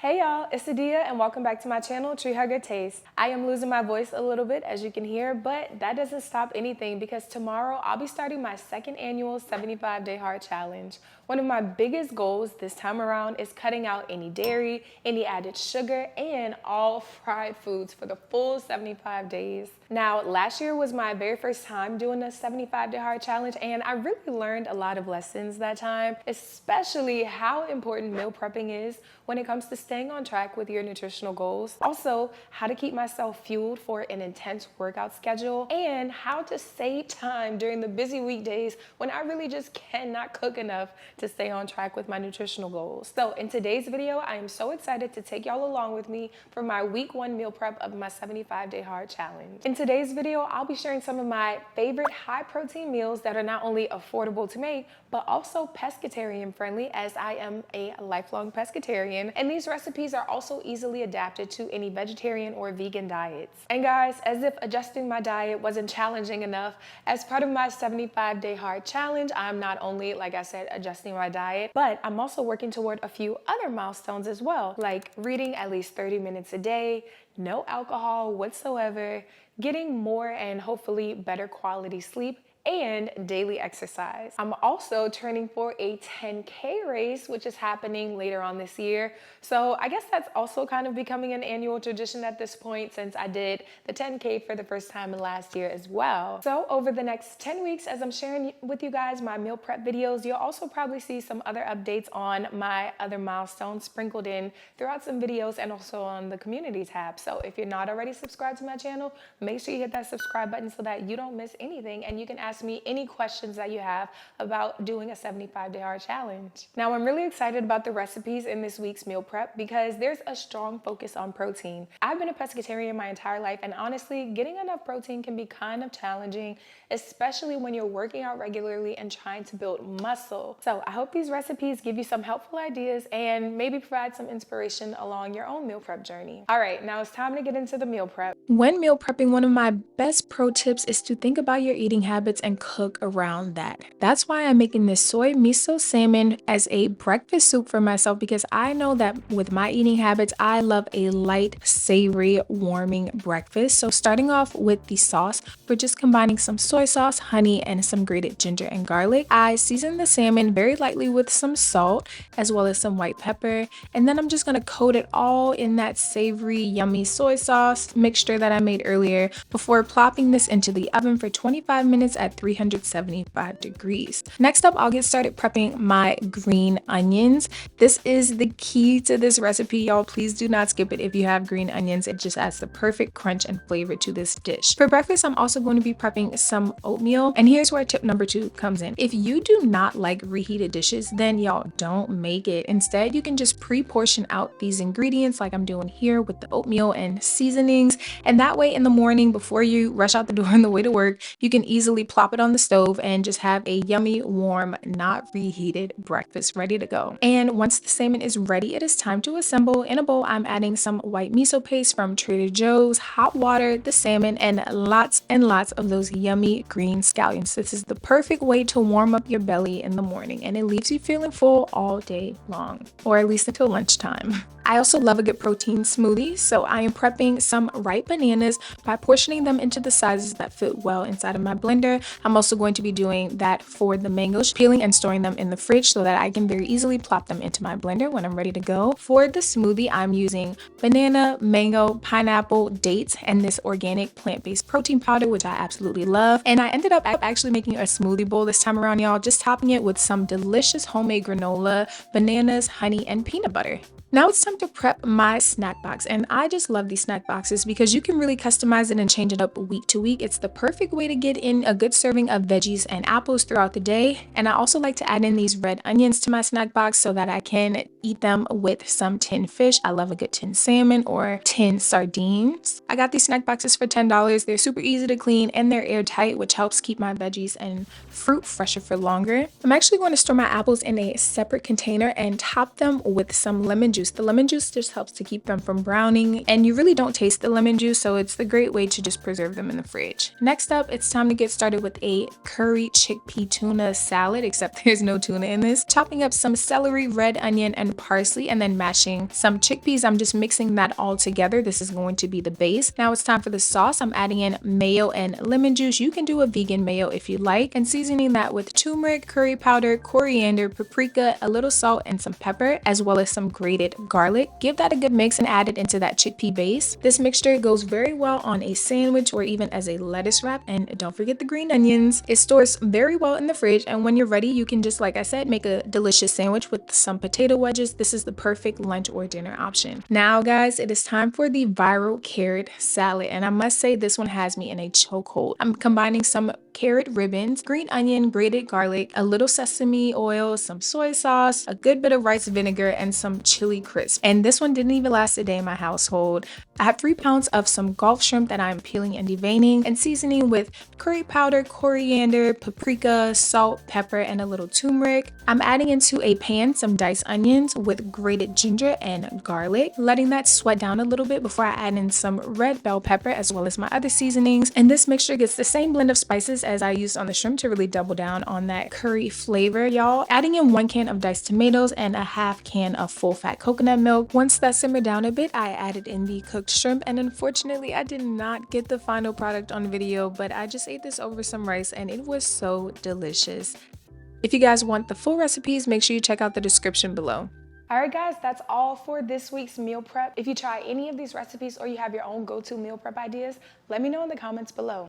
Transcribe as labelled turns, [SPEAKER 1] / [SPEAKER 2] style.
[SPEAKER 1] Hey y'all, it's Adia and welcome back to my channel, Tree Hugger Taste. I am losing my voice a little bit as you can hear, but that doesn't stop anything because tomorrow I'll be starting my second annual 75-day hard challenge. One of my biggest goals this time around is cutting out any dairy, any added sugar, and all fried foods for the full 75 days. Now, last year was my very first time doing a 75-day hard challenge, and I really learned a lot of lessons that time, especially how important meal prepping is when it comes to staying on track with your nutritional goals. Also, how to keep myself fueled for an intense workout schedule, and how to save time during the busy weekdays when I really just cannot cook enough to stay on track with my nutritional goals. So in today's video, I am so excited to take y'all along with me for my week 1 meal prep of my 75-day hard challenge. In today's video, I'll be sharing some of my favorite high protein meals that are not only affordable to make, but also pescatarian friendly, as I am a lifelong pescatarian. And these recipes are also easily adapted to any vegetarian or vegan diets. And guys, as if adjusting my diet wasn't challenging enough, as part of my 75-day hard challenge, I'm not only, like I said, adjusting my diet, but I'm also working toward a few other milestones as well, like reading at least 30 minutes a day, no alcohol whatsoever, getting more and hopefully better quality sleep, and daily exercise. I'm also training for a 10K race, which is happening later on this year. So I guess that's also kind of becoming an annual tradition at this point, since I did the 10K for the first time last year as well. So over the next 10 weeks, as I'm sharing with you guys my meal prep videos, you'll also probably see some other updates on my other milestones sprinkled in throughout some videos and also on the community tab. So if you're not already subscribed to my channel, make sure you hit that subscribe button so that you don't miss anything, and you can ask me any questions that you have about doing a 75-day hard challenge. Now, I'm really excited about the recipes in this week's meal prep because there's a strong focus on protein. I've been a pescatarian my entire life, and honestly, getting enough protein can be kind of challenging, especially when you're working out regularly and trying to build muscle. So I hope these recipes give you some helpful ideas and maybe provide some inspiration along your own meal prep journey. All right, now it's time to get into the meal prep. When meal prepping, one of my best pro tips is to think about your eating habits and cook around that. That's why I'm making this soy miso salmon as a breakfast soup for myself, because I know that with my eating habits, I love a light, savory, warming breakfast. So starting off with the sauce, we're just combining some soy sauce, honey, and some grated ginger and garlic. I season the salmon very lightly with some salt as well as some white pepper, and then I'm just gonna coat it all in that savory, yummy soy sauce mixture that I made earlier before plopping this into the oven for 25 minutes at 375 degrees. Next up, I'll get started prepping my green onions. This is the key to this recipe, y'all. Please do not skip it if you have green onions. It just adds the perfect crunch and flavor to this dish. For breakfast, I'm also going to be prepping some oatmeal, and here's where tip number 2 comes in. If you do not like reheated dishes, then y'all don't make it. Instead, you can just pre-portion out these ingredients like I'm doing here with the oatmeal and seasonings, and that way in the morning before you rush out the door on the way to work, you can easily plop it on the stove and just have a yummy, warm, not reheated breakfast ready to go. And once the salmon is ready, it is time to assemble. In a bowl, I'm adding some white miso paste from Trader Joe's, hot water, the salmon, and lots of those yummy green scallions. This is the perfect way to warm up your belly in the morning, and it leaves you feeling full all day long, or at least until lunchtime. I also love a good protein smoothie, so I am prepping some ripe bananas by portioning them into the sizes that fit well inside of my blender. I'm also going to be doing that for the mangoes, peeling and storing them in the fridge so that I can very easily plop them into my blender when I'm ready to go. For the smoothie, I'm using banana, mango, pineapple, dates, and this organic plant-based protein powder, which I absolutely love. And I ended up actually making a smoothie bowl this time around, y'all, just topping it with some delicious homemade granola, bananas, honey, and peanut butter. Now it's time to prep my snack box, and I just love these snack boxes because you can really customize it and change it up week to week. It's the perfect way to get in a good serving of veggies and apples throughout the day. And I also like to add in these red onions to my snack box so that I can eat them with some tinned fish. I love a good tinned salmon or tinned sardines. I got these snack boxes for $10. They're super easy to clean and they're airtight, which helps keep my veggies and fruit fresher for longer. I'm actually going to store my apples in a separate container and top them with some lemon juice. The lemon juice just helps to keep them from browning, and you really don't taste the lemon juice, so it's the great way to just preserve them in the fridge. Next up, it's time to get started with a curry chickpea tuna salad, except there's no tuna in this. Chopping up some celery, red onion, and parsley, and then mashing some chickpeas. I'm just mixing that all together. This is going to be the base. Now it's time for the sauce. I'm adding in mayo and lemon juice. You can do a vegan mayo if you like, and seasoning that with turmeric, curry powder, coriander, paprika, a little salt, and some pepper, as well as some grated garlic. Give that a good mix and add it into that chickpea base. This mixture goes very well on a sandwich or even as a lettuce wrap, and don't forget the green onions. It stores very well in the fridge, and when you're ready, you can just, like I said, make a delicious sandwich with some potato wedges. This is the perfect lunch or dinner option. Now guys, it is time for the viral carrot salad, and I must say this one has me in a chokehold. I'm combining some carrot ribbons, green onion, grated garlic, a little sesame oil, some soy sauce, a good bit of rice vinegar, and some chili crisp. And this one didn't even last a day in my household. I have 3 pounds of some Gulf shrimp that I'm peeling and deveining and seasoning with curry powder, coriander, paprika, salt, pepper, and a little turmeric. I'm adding into a pan some diced onions with grated ginger and garlic, letting that sweat down a little bit before I add in some red bell pepper as well as my other seasonings. And this mixture gets the same blend of spices as I used on the shrimp to really double down on that curry flavor, y'all. Adding in 1 can of diced tomatoes and a half can of full fat coconut milk. Once that simmered down a bit, I added in the cooked shrimp, and unfortunately I did not get the final product on video, but I just ate this over some rice and it was so delicious. If you guys want the full recipes, make sure you check out the description below. Alright guys, that's all for this week's meal prep. If you try any of these recipes or you have your own go-to meal prep ideas, let me know in the comments below.